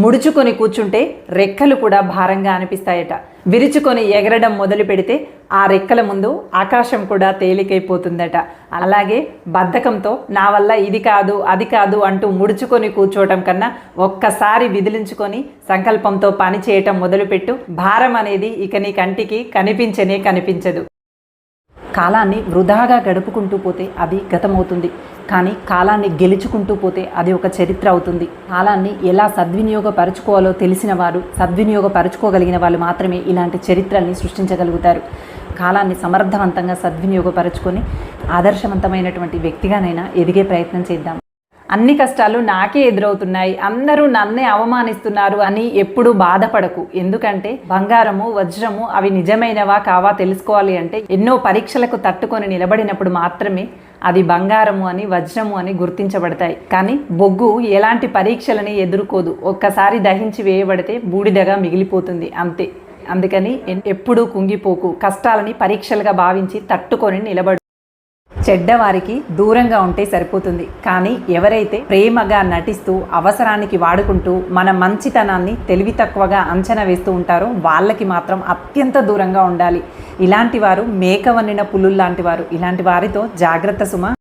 ముడుచుకొని కూర్చుంటే రెక్కలు కూడా భారంగా అనిపిస్తాయట. విరుచుకొని ఎగరడం మొదలు పెడితే ఆ రెక్కల ముందు ఆకాశం కూడా తేలికైపోతుందట. అలాగే బద్ధకంతో నా వల్ల ఇది కాదు అది కాదు అంటూ ముడుచుకొని కూర్చోవటం కన్నా ఒక్కసారి విదిలించుకొని సంకల్పంతో పని చేయటం మొదలుపెట్టు. భారం అనేది ఇక నీ కంటికి కనిపించదు. కాలాన్ని వృధాగా గడుపుకుంటూ పోతే అది గతమవుతుంది, కానీ కాలాన్ని గెలుచుకుంటూ పోతే అది ఒక చరిత్ర అవుతుంది. కాలాన్ని ఎలా సద్వినియోగపరచుకోవాలో తెలిసిన వారు, సద్వినియోగపరచుకోగలిగిన వాళ్ళు మాత్రమే ఇలాంటి చరిత్రల్ని సృష్టించగలుగుతారు. కాలాన్ని సమర్థవంతంగా సద్వినియోగపరచుకొని ఆదర్శవంతమైనటువంటి వ్యక్తిగానైనా ఎదిగే ప్రయత్నం చేద్దాం. అన్ని కష్టాలు నాకే ఎదురవుతున్నాయి, అందరూ నన్నే అవమానిస్తున్నారు అని ఎప్పుడూ బాధపడకు. ఎందుకంటే బంగారము, వజ్రము అవి నిజమైనవా కావా తెలుసుకోవాలి అంటే ఎన్నో పరీక్షలకు తట్టుకొని నిలబడినప్పుడు మాత్రమే అది బంగారము అని, వజ్రము అని గుర్తించబడతాయి. కానీ బొగ్గు ఎలాంటి పరీక్షలని ఎదుర్కోదు, ఒక్కసారి దహించి వేయబడితే బూడిదగా మిగిలిపోతుంది అంతే. అందుకని ఎప్పుడూ కుంగిపోకు, కష్టాలని పరీక్షలుగా భావించి తట్టుకొని నిలబడు. చెడ్డవారికి దూరంగా ఉంటే సరిపోతుంది, కానీ ఎవరైతే ప్రేమగా నటిస్తూ అవసరానికి వాడుకుంటూ మన మంచితనాన్ని తెలివి తక్కువగా అంచనా వేస్తూ ఉంటారో వాళ్ళకి మాత్రం అత్యంత దూరంగా ఉండాలి. ఇలాంటి వారు మేక వన్నిన పులుల్లాంటి వారు. ఇలాంటి వారితో జాగ్రత్త సుమ.